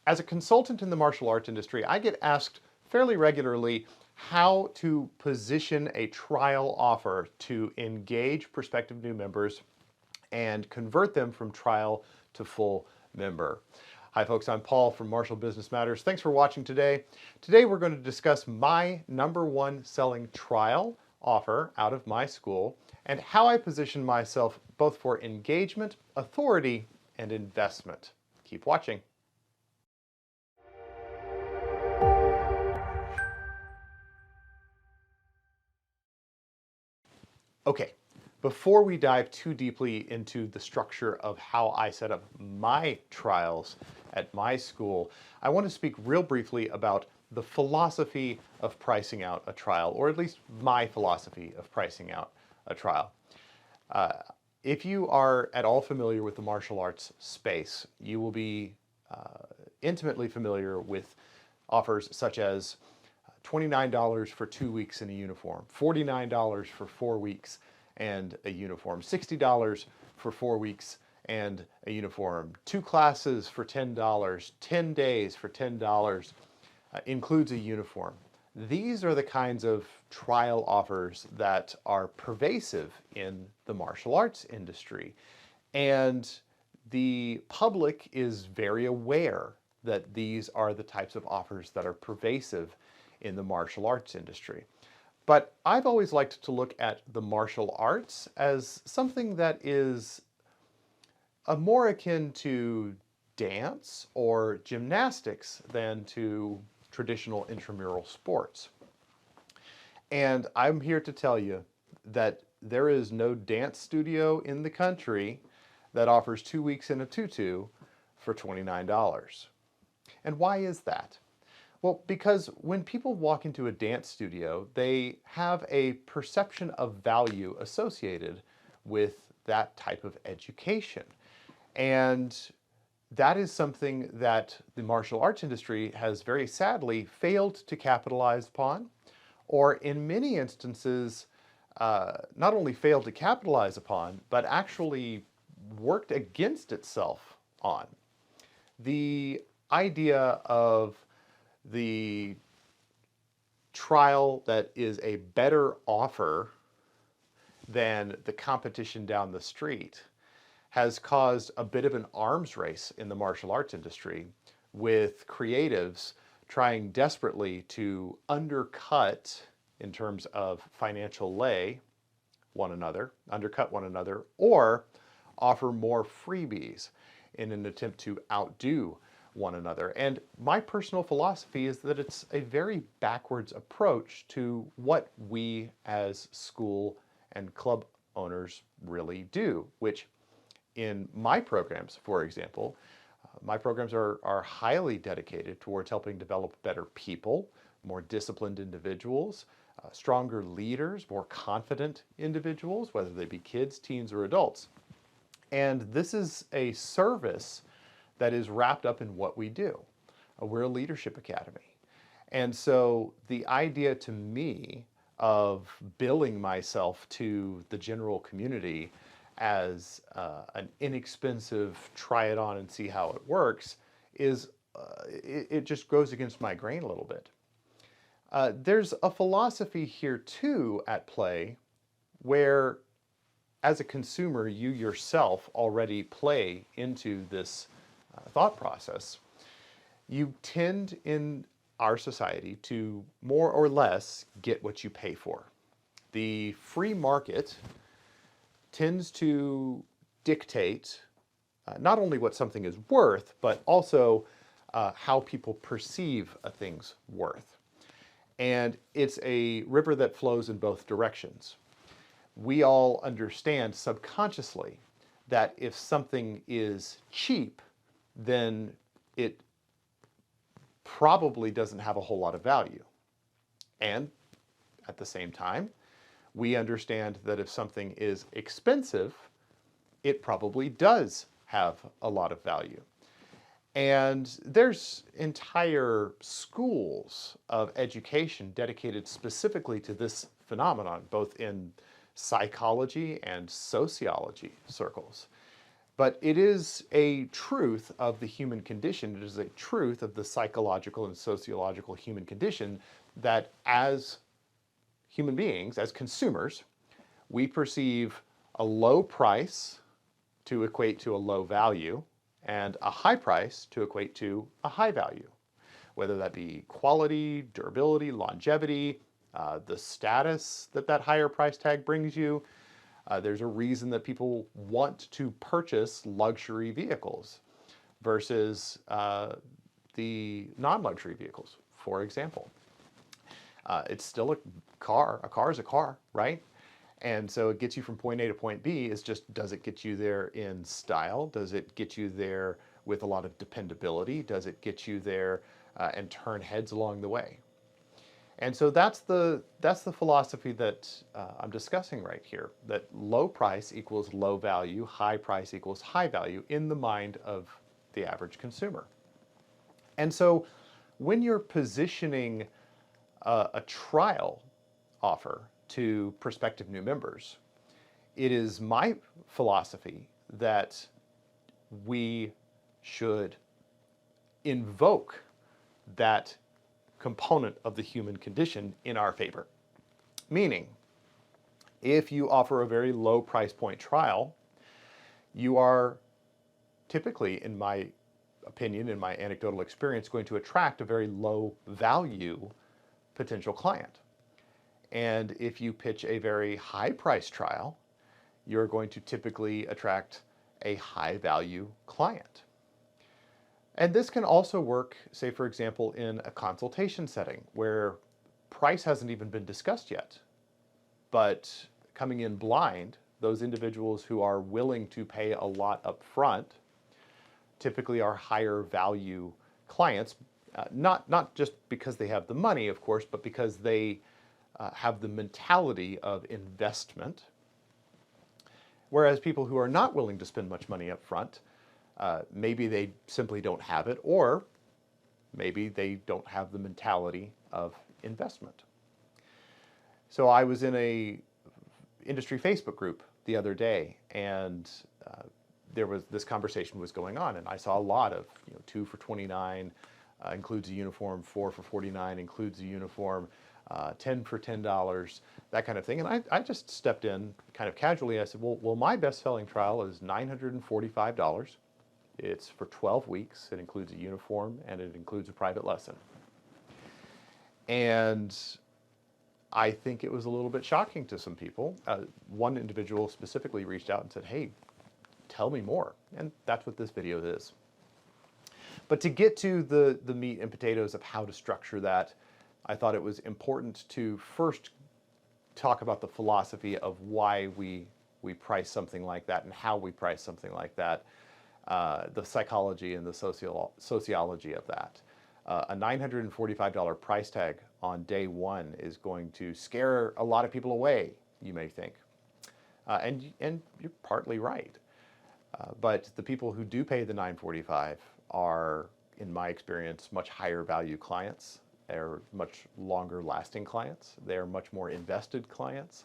As a consultant in the martial arts industry, I get asked fairly regularly how to position a trial offer to engage prospective new members and convert them from trial to full member. Hi folks, I'm Paul from Martial Business Matters. Thanks for watching today. Today we're going to discuss my #1 selling trial offer out of my school and how I position myself both for engagement, authority, and investment. Keep watching. Okay, before we dive too deeply into the structure of how I set up my trials at my school, I want to speak real briefly about the philosophy of pricing out a trial, or at least my philosophy of pricing out a trial. If you are at all familiar with the martial arts space, you will be intimately familiar with offers such as $29 for 2 weeks in a uniform, $49 for 4 weeks and a uniform, $60 for 4 weeks and a uniform, 2 classes for $10, 10 days for $10, includes a uniform. These are the kinds of trial offers that are pervasive in the martial arts industry. And the public is very aware that these are the types of offers that are pervasive in the martial arts industry. But I've always liked to look at the martial arts as something that is more akin to dance or gymnastics than to traditional intramural sports. And I'm here to tell you that there is no dance studio in the country that offers 2 weeks in a tutu for $29. And why is that? Well, because when people walk into a dance studio, they have a perception of value associated with that type of education. And that is something that the martial arts industry has very sadly failed to capitalize upon, or in many instances, not only failed to capitalize upon, but actually worked against itself on. The idea of the trial that is a better offer than the competition down the street has caused a bit of an arms race in the martial arts industry, with creatives trying desperately to undercut, in terms of financial lay, undercut one another, or offer more freebies in an attempt to outdo one another. And my personal philosophy is that it's a very backwards approach to what we as school and club owners really do, which in my programs, for example, my programs are highly dedicated towards helping develop better people, more disciplined individuals, stronger leaders, more confident individuals, whether they be kids, teens, or adults. And this is a service that is wrapped up in what we do. We're a leadership academy. And so the idea to me of billing myself to the general community as an inexpensive try it on and see how it works is, it just goes against my grain a little bit. There's a philosophy here too at play where, as a consumer, you yourself already play into this thought process. You tend in our society to more or less get what you pay for. The free market tends to dictate not only what something is worth, but also how people perceive a thing's worth. And it's a river that flows in both directions. We all understand subconsciously that if something is cheap, then it probably doesn't have a whole lot of value. And at the same time, we understand that if something is expensive, it probably does have a lot of value. And there's entire schools of education dedicated specifically to this phenomenon, both in psychology and sociology circles. But it is a truth of the human condition. It is a truth of the psychological and sociological human condition that as human beings, as consumers, we perceive a low price to equate to a low value and a high price to equate to a high value, whether that be quality, durability, longevity, the status that that higher price tag brings you. There's a reason that people want to purchase luxury vehicles versus the non-luxury vehicles, for example. It's still a car. A car is a car, right? And so it gets you from point A to point B. Is just, does it get you there in style? Does it get you there with a lot of dependability? Does it get you there and turn heads along the way? And so that's the philosophy that I'm discussing right here, that low price equals low value, high price equals high value in the mind of the average consumer. And so when you're positioning a trial offer to prospective new members, it is my philosophy that we should invoke that component of the human condition in our favor. Meaning, if you offer a very low price point trial, you are typically, in my opinion, in my anecdotal experience, going to attract a very low value potential client. And if you pitch a very high price trial, you're going to typically attract a high value client. And this can also work, say, for example, in a consultation setting where price hasn't even been discussed yet. But coming in blind, those individuals who are willing to pay a lot up front typically are higher value clients, not just because they have the money, of course, but because they have the mentality of investment. Whereas people who are not willing to spend much money up front, maybe they simply don't have it, or maybe they don't have the mentality of investment. So I was in a industry Facebook group the other day, and this conversation was going on, and I saw a lot of 2 for $29, includes a uniform, 4 for $49, includes a uniform, 10 for $10, that kind of thing. And I just stepped in kind of casually. I said, well, my best-selling trial is $945. It's for 12 weeks. It includes a uniform and it includes a private lesson. And I think it was a little bit shocking to some people. One individual specifically reached out and said, hey, tell me more. And that's what this video is. But to get to the meat and potatoes of how to structure that, I thought it was important to first talk about the philosophy of why we price something like that and how we price something like that, the psychology and the sociology of that. A $945 price tag on day one is going to scare a lot of people away, you may think. And you're partly right. But the people who do pay the $945 are, in my experience, much higher value clients. They're much longer lasting clients. They're much more invested clients.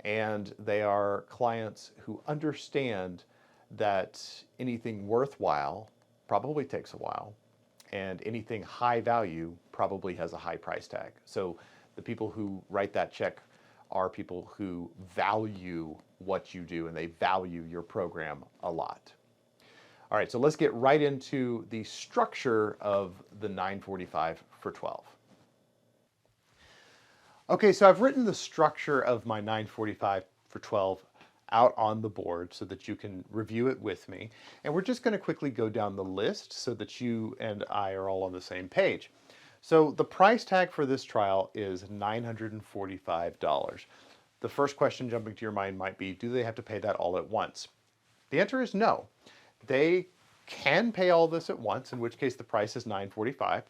And they are clients who understand that anything worthwhile probably takes a while, and anything high value probably has a high price tag. So the people who write that check are people who value what you do, and they value your program a lot. All right, so let's get right into the structure of the 945 for 12. Okay, so I've written the structure of my 945 for 12 out on the board so that you can review it with me. And we're just going to quickly go down the list so that you and I are all on the same page. So the price tag for this trial is $945. The first question jumping to your mind might be, do they have to pay that all at once? The answer is no. They can pay all this at once, in which case the price is $945.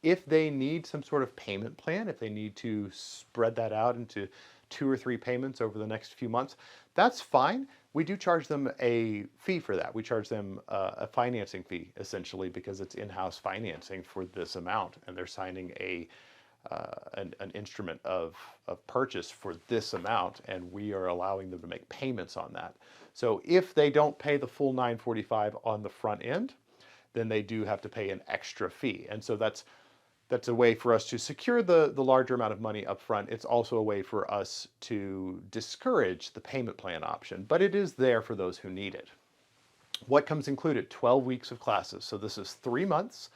If they need some sort of payment plan, if they need to spread that out into 2 or 3 payments over the next few months, that's fine. We do charge them a fee for that. We charge them a financing fee, essentially, because it's in-house financing for this amount, and they're signing a an instrument of purchase for this amount, and we are allowing them to make payments on that. So if they don't pay the full $945 on the front end, then they do have to pay an extra fee. And so that's a way for us to secure the larger amount of money up front. It's also a way for us to discourage the payment plan option, but it is there for those who need it. What comes included? 12 weeks of classes. So this is 3 months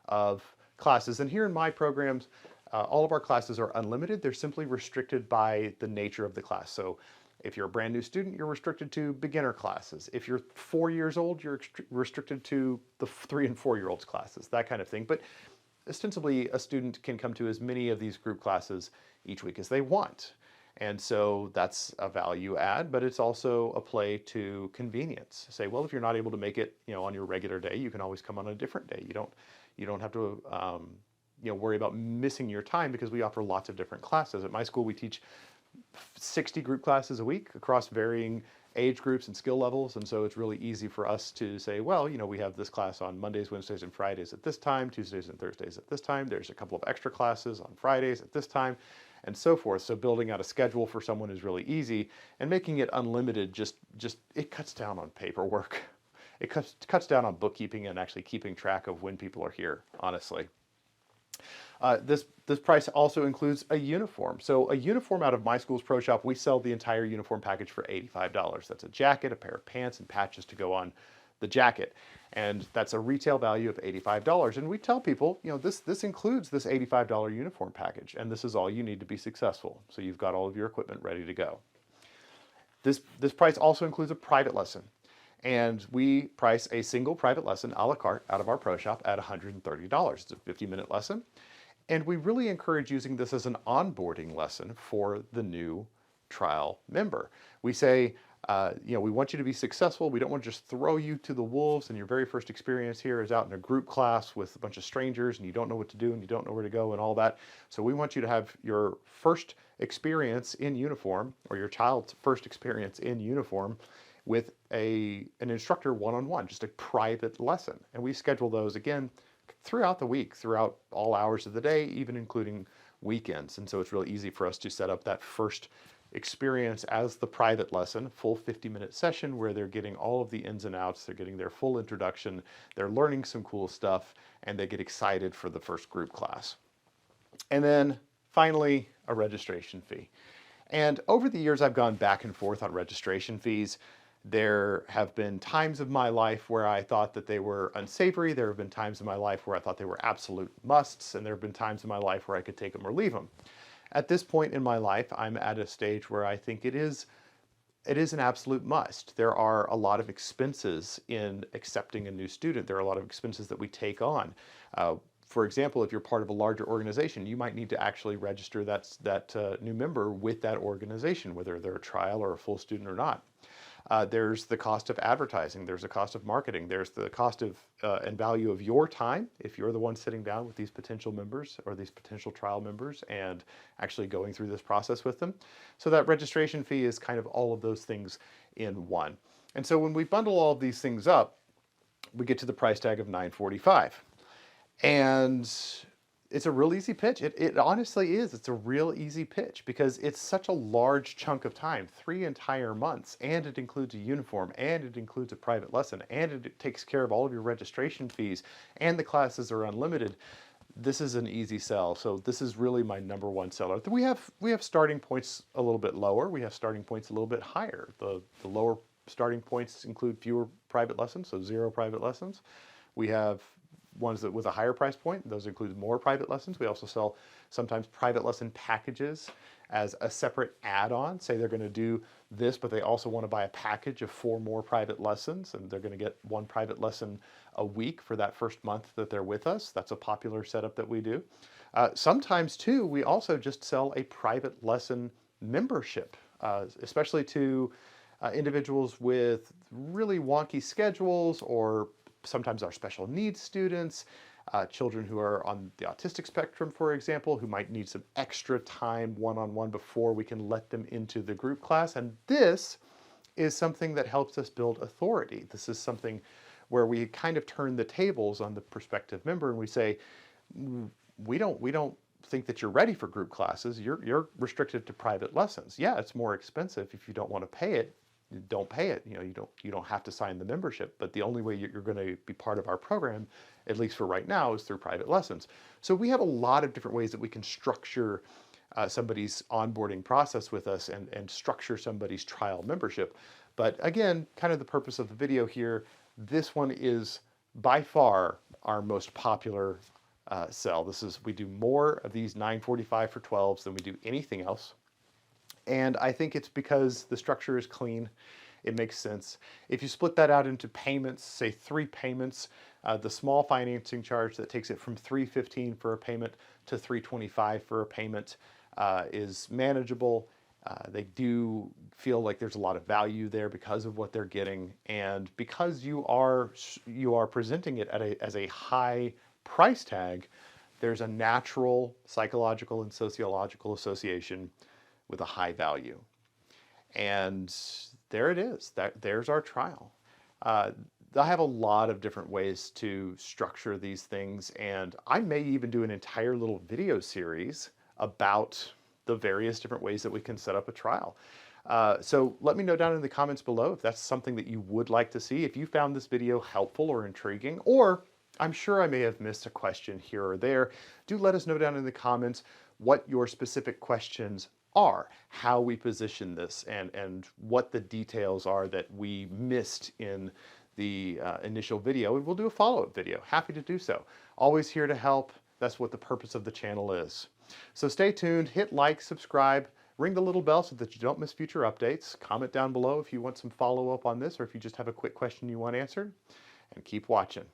of classes. And here in my programs, all of our classes are unlimited. They're simply restricted by the nature of the class. So if you're a brand new student, you're restricted to beginner classes. If you're 4 years old, you're restricted to the 3 and 4 year olds classes, that kind of thing. But ostensibly, a student can come to as many of these group classes each week as they want. And so that's a value add, but it's also a play to convenience. Say, well, if you're not able to make it, on your regular day, you can always come on a different day. You don't have to, worry about missing your time, because we offer lots of different classes. At my school, we teach 60 group classes a week across varying age groups and skill levels. And so it's really easy for us to say, well, we have this class on Mondays, Wednesdays, and Fridays at this time, Tuesdays and Thursdays at this time. There's a couple of extra classes on Fridays at this time, and so forth. So building out a schedule for someone is really easy, and making it unlimited just it cuts down on paperwork. It cuts down on bookkeeping and actually keeping track of when people are here, honestly. This price also includes a uniform. So a uniform out of my school's pro shop, we sell the entire uniform package for $85. That's a jacket, a pair of pants, and patches to go on the jacket. And that's a retail value of $85. And we tell people, this includes this $85 uniform package, and this is all you need to be successful. So you've got all of your equipment ready to go. This price also includes a private lesson. And we price a single private lesson a la carte out of our pro shop at $130. It's a 50-minute lesson. And we really encourage using this as an onboarding lesson for the new trial member. We say, we want you to be successful. We don't want to just throw you to the wolves, and your very first experience here is out in a group class with a bunch of strangers, and you don't know what to do, and you don't know where to go, and all that. So we want you to have your first experience in uniform, or your child's first experience in uniform, with an instructor one-on-one, just a private lesson. And we schedule those, again, throughout the week, throughout all hours of the day, even including weekends. And so it's really easy for us to set up that first experience as the private lesson, full 50-minute session where they're getting all of the ins and outs, they're getting their full introduction, they're learning some cool stuff, and they get excited for the first group class. And then finally, a registration fee. And over the years, I've gone back and forth on registration fees. There have been times of my life where I thought that they were unsavory. There have been times in my life where I thought they were absolute musts, and there have been times in my life where I could take them or leave them. At this point in my life, I'm at a stage where I think it is an absolute must. There are a lot of expenses in accepting a new student. There are a lot of expenses that we take on. For example, if you're part of a larger organization, you might need to actually register that new member with that organization, whether they're a trial or a full student or not. There's the cost of advertising. There's the cost of marketing. There's the cost of and value of your time if you're the one sitting down with these potential members or these potential trial members and actually going through this process with them. So that registration fee is kind of all of those things in one. And so when we bundle all of these things up, we get to the price tag of $945. And it's a real easy pitch. It honestly is. It's a real easy pitch because it's such a large chunk of time, 3 entire months, and it includes a uniform, and it includes a private lesson, and it takes care of all of your registration fees, and the classes are unlimited. This is an easy sell. So this is really my number one seller. We have starting points a little bit lower. We have starting points a little bit higher. The lower starting points include fewer private lessons, so 0 private lessons. We have ones that with a higher price point, those include more private lessons. We also sell sometimes private lesson packages as a separate add-on. Say they're going to do this, but they also want to buy a package of 4 more private lessons, and they're going to get 1 private lesson a week for that first month that they're with us. That's a popular setup that we do. Sometimes too, we also just sell a private lesson membership, especially to individuals with really wonky schedules, or sometimes our special needs students, children who are on the autistic spectrum, for example, who might need some extra time one-on-one before we can let them into the group class. And this is something that helps us build authority. This is something where we kind of turn the tables on the prospective member and we say, we don't think that you're ready for group classes, you're restricted to private lessons. Yeah, it's more expensive. If you don't want to pay it, don't pay it. You don't have to sign the membership, but the only way you're going to be part of our program, at least for right now, is through private lessons. So we have a lot of different ways that we can structure somebody's onboarding process with us and structure somebody's trial membership. But again, kind of the purpose of the video here, this one is by far our most popular sell. We do more of these 945 for 12s than we do anything else. And I think it's because the structure is clean. It makes sense. If you split that out into payments, say 3 payments, the small financing charge that takes it from $315 for a payment to $325 for a payment is manageable. They do feel like there's a lot of value there because of what they're getting, and because you are presenting it as a high price tag, there's a natural psychological and sociological association with a high value. And there it is. There's our trial. I have a lot of different ways to structure these things, and I may even do an entire little video series about the various different ways that we can set up a trial. So let me know down in the comments below if that's something that you would like to see, if you found this video helpful or intriguing, or I'm sure I may have missed a question here or there. Do let us know down in the comments what your specific questions are, how we position this, and what the details are that we missed in the initial video, and we'll do a follow-up video. Happy to do so. Always here to help. That's what the purpose of the channel is. So stay tuned, hit like, subscribe, ring the little bell so that you don't miss future updates. Comment down below if you want some follow-up on this, or if you just have a quick question you want answered, and keep watching.